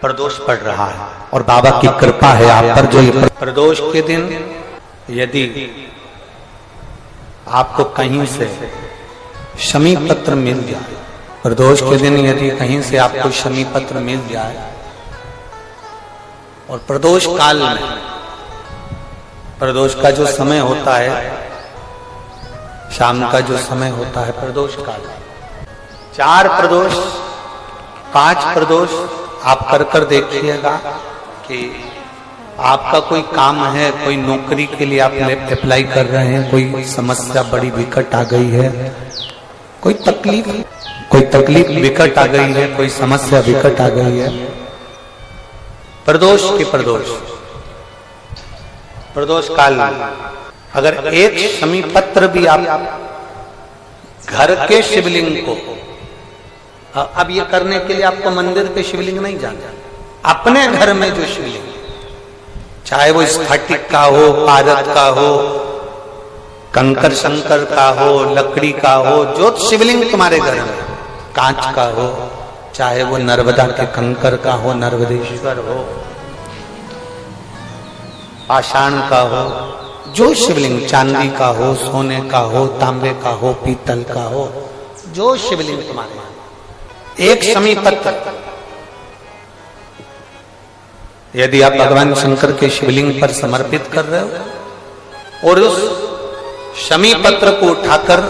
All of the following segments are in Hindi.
प्रदोष पड़ रहा है और बाबा की कृपा है आप पर। जो ये प्रदोष के दिन यदि आपको कहीं से शमी पत्र मिल जाए, प्रदोष के दिन यदि कहीं से आपको शमी पत्र मिल जाए और प्रदोष काल में, प्रदोष का जो समय होता है, शाम का जो समय होता है प्रदोष काल, 4 प्रदोष 5 प्रदोष आप कर देखिएगा कि आपका कोई काम है, कोई नौकरी के लिए आप अप्लाई कर रहे हैं, कोई समस्या बड़ी विकट आ गई है, कोई तकलीफ विकट आ गई है, कोई समस्या विकट आ गई है, प्रदोष काल में अगर एक शमी पत्र भी आप घर के शिवलिंग को, अब ये करने के लिए आपको मंदिर के शिवलिंग नहीं जाना, अपने घर में जो शिवलिंग, चाहे वो स्फटिक का हो, पारद का हो, कंकर शंकर का हो, लकड़ी का हो, जो शिवलिंग तुम्हारे घर में, कांच का हो, चाहे वो नर्मदा के कंकर का हो, नर्मदेश्वर हो, पाषाण का हो, जो शिवलिंग, चांदी का हो, सोने का हो, तांबे का हो, पीतल का हो, जो शिवलिंग तुम्हारे, एक शमी पत्र यदि आप भगवान शंकर के शिवलिंग पर समर्पित कर रहे हो और उस शमी पत्र को उठाकर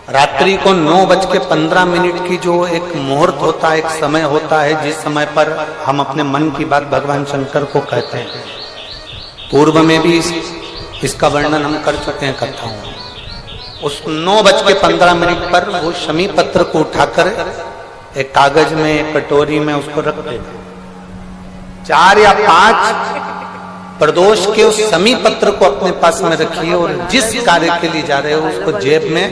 रात्रि को 9:15 की जो एक मुहूर्त होता है, एक समय होता है, जिस समय पर हम अपने मन की बात भगवान शंकर को कहते हैं, पूर्व में भी इसका वर्णन हम कर चुके हैं कथाओं में, उस 9:15 पर वो शमी पत्र को उठाकर एक कागज में, एक कटोरी में उसको रख देना। 4 या 5 प्रदोष के उस शमी पत्र को अपने पास में रखिए और जिस कार्य के लिए जा रहे हो उसको जेब में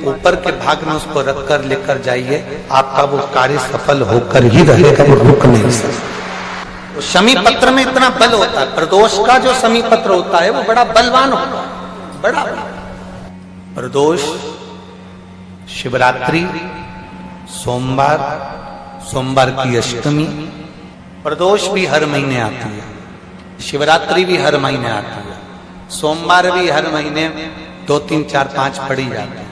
ऊपर के भाग में उसको रखकर लेकर जाइए, आपका वो कार्य सफल होकर ही रहेगा, वो रुक नहीं सकता। शमी पत्र में इतना बल होता है, प्रदोष का जो शमी पत्र होता है वो बड़ा बलवान होता है, बड़ा प्रदोष, शिवरात्रि, सोमवार की अष्टमी, प्रदोष भी हर महीने आती है, शिवरात्रि भी हर महीने आती है, सोमवार भी हर महीने 2, 3, 4, 5 पड़ी जाती है,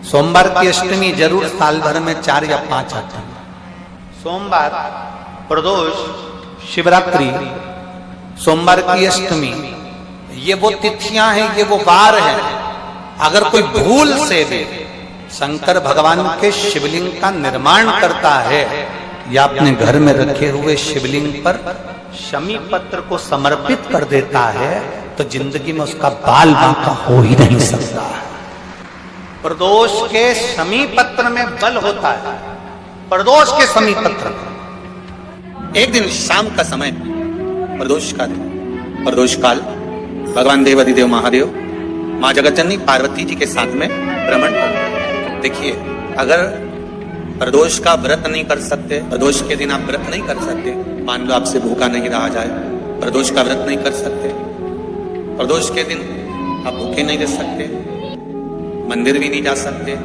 सोमवार की अष्टमी जरूर साल भर में 4 या 5 आती है। सोमवार, प्रदोष, शिवरात्रि, सोमवार की अष्टमी, ये वो तिथियां हैं, ये वो वार हैं। अगर कोई भूल से भी शंकर भगवान के शिवलिंग का निर्माण करता है या अपने घर में रखे हुए शिवलिंग पर शमी पत्र को समर्पित कर देता है तो जिंदगी में उसका बाल बांका हो ही नहीं सकता। प्रदोष के शमी पत्र में बल होता है, प्रदोष के शमी पत्र में। एक दिन शाम का समय, प्रदोष का दिन, प्रदोष काल, भगवान देवाधिदेव महादेव माँ जगतजननी पार्वती जी के साथ में भ्रमण करते। देखिए, अगर प्रदोष का व्रत नहीं कर सकते, प्रदोष के दिन आप व्रत नहीं कर सकते, मान लो आपसे भूखा नहीं रहा जाए, प्रदोष का व्रत नहीं कर सकते, प्रदोष के दिन आप भूखे नहीं रह सकते, मंदिर भी नहीं जा सकते,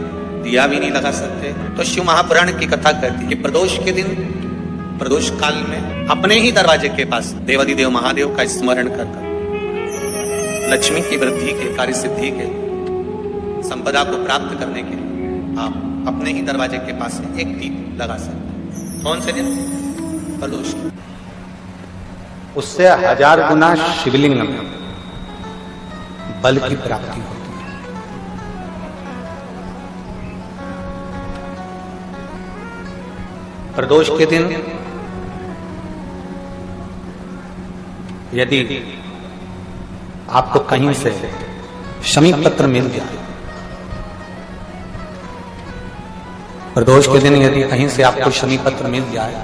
दिया भी नहीं लगा सकते, तो शिव महापुराण की कथा कहती है कि प्रदोष के दिन, प्रदोष काल में अपने ही दरवाजे के पास देवाधिदेव महादेव का स्मरण कर लक्ष्मी की वृद्धि के, कार्य सिद्धि के, संपदा को प्राप्त करने के आप अपने ही दरवाजे के पास एक दीप लगा सकते हैं। कौन से दिन? प्रदोष। उससे 1000 गुना शिवलिंग में बल की प्राप्ति होती है। प्रदोष के दिन यदि आपको कहीं से शमी पत्र मिल गया, प्रदोष के दिन यदि कहीं से आपको शमी पत्र मिल जाए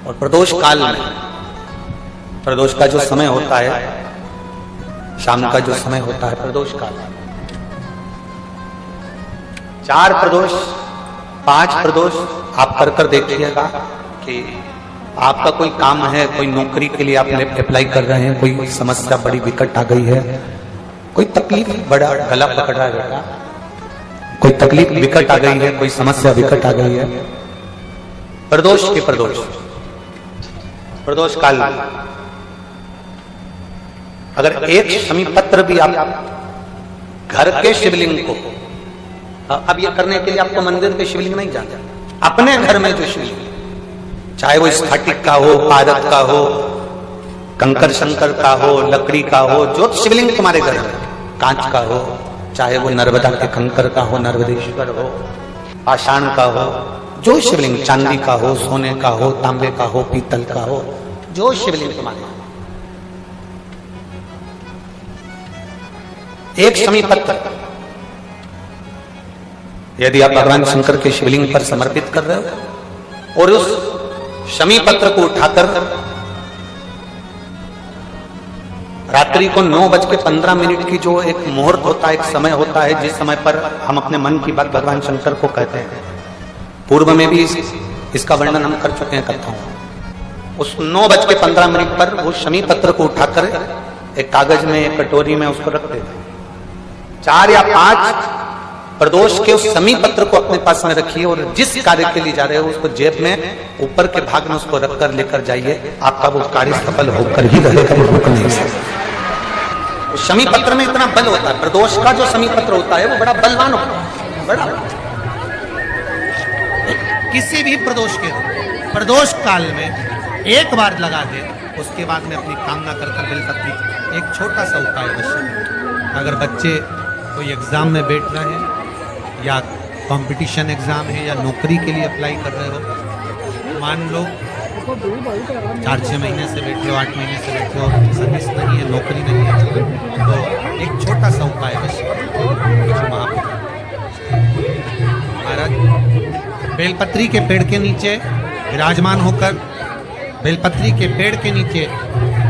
और प्रदोष काल में, प्रदोष का जो समय होता है, शाम का जो समय होता है प्रदोष काल, 4 प्रदोष 5 प्रदोष आप कर देखिएगा कि आपका कोई काम है, कोई नौकरी के लिए आप अप्लाई कर रहे हैं, कोई समस्या बड़ी विकट आ गई है, कोई तकलीफ, बड़ा गला पकड़ रहा है बेटा, कोई तकलीफ विकट आ गई है, कोई समस्या विकट आ गई है, प्रदोष के प्रदोष काल अगर एक शमी पत्र भी आप घर के शिवलिंग को, अब ये करने के लिए आपको मंदिर के शिवलिंग नहीं जाना, अपने घर में जो शिवलिंग, चाहे वो स्फटिक का हो, पारद का हो, कंकर शंकर का हो, लकड़ी का हो, जो शिवलिंग तुम्हारे घर में, कांच का हो, चाहे वो नर्मदा के कंकर का हो, नर्मदेश्वर हो, पाषाण का हो, जो शिवलिंग, चांदी का हो, सोने का हो, तांबे का हो, पीतल का हो, जो शिवलिंग तुम्हारे, एक शमी पत्र यदि आप भगवान शंकर के शिवलिंग पर समर्पित कर रहे हो और उस शमी पत्र को उठाकर रात्रि को 9:15 की जो एक मुहूर्त होता है, एक समय होता है, जिस समय पर हम अपने मन की बात भगवान शंकर को कहते हैं, पूर्व में भी इसका वर्णन हम कर चुके हैं कथाओं में। उस 9:15 पर वो शमी पत्र को उठाकर एक कागज में, एक कटोरी में उसको रख देते, 4 या 5 प्रदोष के उस शमी पत्र को अपने पास में रखिए और जिस कार्य के लिए जा रहे हो उसको जेब में ऊपर के भाग में उसको रखकर लेकर जाइए, आपका वो कार्य सफल होकर ही रहेगा, रुक नहीं सकता। शमी पत्र में इतना बल होता है, प्रदोष का जो शमी पत्र होता है वो बड़ा बलवान होता है, बड़ा। किसी भी प्रदोष काल में एक बार लगा दे, उसके बाद में अपनी कामना कर बेलपत्री, एक छोटा सा उपाय अवश्य। अगर बच्चे कोई एग्जाम में बैठ रहे हैं या कंपटीशन एग्जाम है या नौकरी के लिए अप्लाई कर रहे हो, मान लो 4-6 महीने से बैठे हो, 8 महीने से बैठे हो, सर्विस नहीं है, नौकरी नहीं है, तो एक छोटा सा उपाय अवश्य। महाराज बेलपत्री के पेड़ के नीचे विराजमान होकर, बेलपत्री के पेड़ के नीचे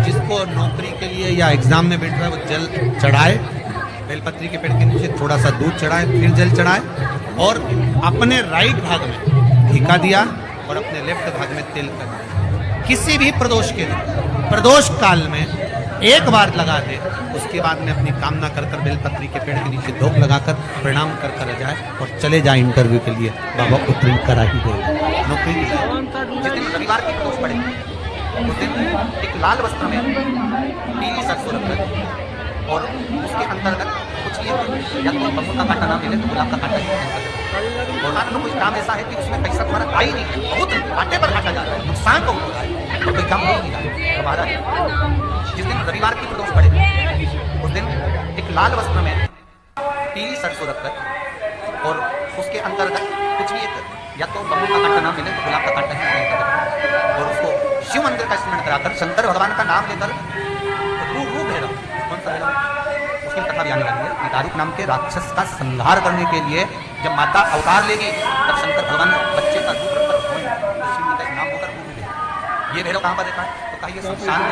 जिसको नौकरी के लिए या एग्जाम में बैठ रहा है वो जल चढ़ाए, बेलपत्री के पेड़ के नीचे थोड़ा सा दूध चढ़ाए, फिर जल चढ़ाए और अपने राइट भाग में घीका दिया और अपने लेफ्ट भाग में तेल कर दिया। किसी भी प्रदोष काल में एक बार लगा दे, उसके बाद में अपनी कामना कर बेलपत्री के पेड़ के नीचे धूप लगाकर प्रणाम कर जाए और चले जाए इंटरव्यू के लिए, बाबा उत्तीर्ण करा ही देगा, नौकरी मिल जाए। जिस दिन रविवार की प्रदोष पड़े उस दिन एक लाल वस्त्र में पीली सरसों रखकर और उसके अंतर्गत कुछ ये या तो बम्बू का कांटा ना मिले तो गुलाब का कांटा ही, और मान लो कोई काम ऐसा है कि उसमें पैसा तुम्हारा आ ही नहीं, बहुत कांटे पर काटा जा रहा है, नुकसान बहुत हो रहा है, तो कोई काम हो ही नहीं रहा, तो महाराज जिस दिन रविवार की प्रदोष पड़े उस दिन एक लाल वस्त्र में पीली सरसों रखकर और उसके अंतर्गत कुछ भी एक या तो बम्बू का कांटा ना मिले तो गुलाब का कांटा ही, और उसको शिव मंदिर का स्मरण कराकर शंकर भगवान का नाम लेकर रू भैरव, कौन सा भैरव, उसकी कथा भी आने वाली है। दारुक नाम के राक्षस का संहार करने के लिए जब माता अवतार लेगी तब शंकर भगवान बच्चे का रूप रखकर तो शिव जी का नाम होकर रू भैरव। ये भैरव कहाँ पर रहता है? तो कहिए शमशान में।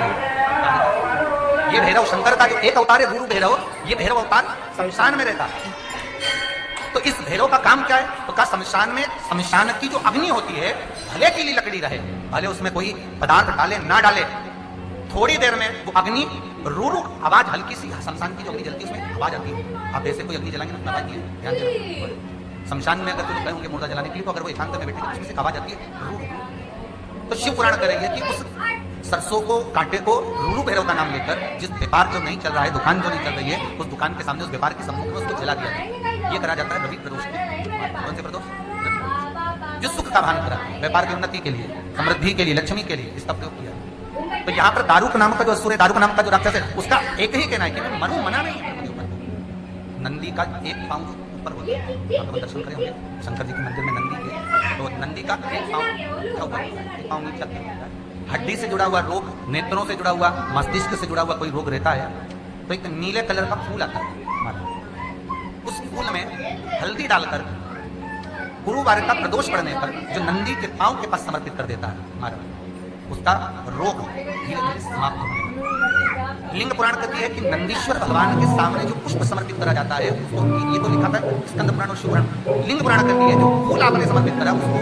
ये भैरव शंकर का जो एक अवतार है गुरु भैरव, ये भैरव अवतार शमशान में रहता है। तो इस भैरव का काम क्या है? तो का शमशान की जो अग्नि होती है भले के लिए लकड़ी रहे, भले उसमें कोई पदार्थ डाले ना डाले, थोड़ी देर में वो अग्नि रू आवाज, हल्की सी शमशान की जो अग्नि जलती है उसमें आवाज आती है। आप जैसे कोई अग्नि जलाएंगे ना आवाज नहीं है, ध्यान देना। शमशान में अगर कोई गए होंगे मुर्दा जलाने के लिए, तो अगर वो एकांत में बैठे तो उसमें से आवाज आती है रू। तो शिव पुराण कह रही है कि उस सरसों को, कांटे को रू भैरव का नाम लेकर, जिस व्यापार जो नहीं चल रहा है, दुकान जो नहीं चल रही है, उस दुकान के सामने, उस व्यापार के सम्मुख में उसको जला दिया जाए। ये करा जाता है रवि प्रदोष में। कौन से प्रदोष? जो सुख का भान करा, व्यापार की उन्नति के लिए, समृद्धि के लिए, लक्ष्मी के लिए इसका प्रयोग किया। तो यहाँ पर दारुक नाम का जो असुर है, दारुक नाम का जो राक्षस है, उसका एक ही कहना है कि मैं मरू मना नहीं है। नंदी का एक पांव ऊपर होता है, आप लोग दर्शन करें होंगे शंकर जी के मंदिर में नंदी के, तो नंदी का एक पांव ऊपर, एक पांव नीचे होता है। हड्डी से जुड़ा हुआ रोग, नेत्रों से जुड़ा हुआ, मस्तिष्क से जुड़ा हुआ कोई रोग रहता है तो एक नीले कलर का फूल आता है, उस फूल में हल्दी डालकर गुरुवार का प्रदोष पड़ने पर जो नंदी के पांव के पास समर्पित कर देता है महाराज, उसका रोग धीरे धीरे समाप्त होने लगता है। लिंग पुराण कहती है कि नंदीश्वर भगवान के सामने जो पुष्प समर्पित करा जाता है उसको, ये तो लिखा था स्कंद पुराण और शिव पुराण। लिंग पुराण कहती है जो फूल आपने समर्पित करा उसको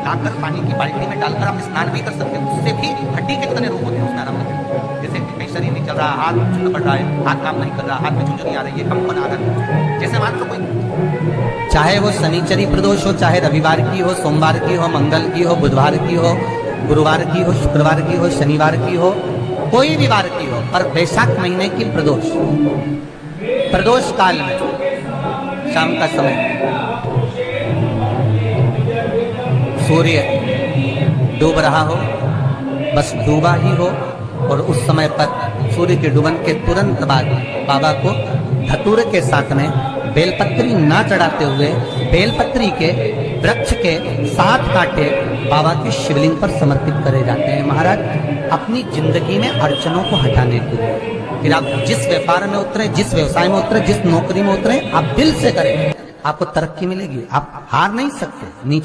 लाकर पानी की बाल्टी में डालकर आप स्नान भी कर सकते हैं, उससे भी हड्डी के कितने रोग होते हैं उसमें आराम करते हैं। जैसे कहीं शरीर नहीं चल रहा, हाथ चुन पड़ रहा है, हाथ काम नहीं कर रहा, हाथ में झुंझुनी आ रही है, कंपन आ रहा है, जैसे मान लो कोई, चाहे वो शनिचरी प्रदोष हो, चाहे रविवार की हो, सोमवार की हो, मंगल की हो, बुधवार की हो, गुरुवार की हो, शुक्रवार की हो, शनिवार की हो, कोई भी वार की हो, पर वैशाख महीने की प्रदोष काल में शाम का समय सूर्य डूब रहा हो, बस डूबा ही हो, और उस समय पर सूर्य के डूबन के तुरंत बाद बाबा को धतूरे के साथ में बेलपत्री ना चढ़ाते हुए बेलपत्री के वृक्ष के 7 कांटे बाबा के शिवलिंग पर समर्पित करे जाते हैं महाराज, अपनी जिंदगी में अड़चनों को हटाने के लिए। फिर आप जिस व्यापार में उतरे, जिस व्यवसाय में उतरे, जिस नौकरी में उतरे, आप दिल से करें, आपको तरक्की मिलेगी, आप हार नहीं सकते।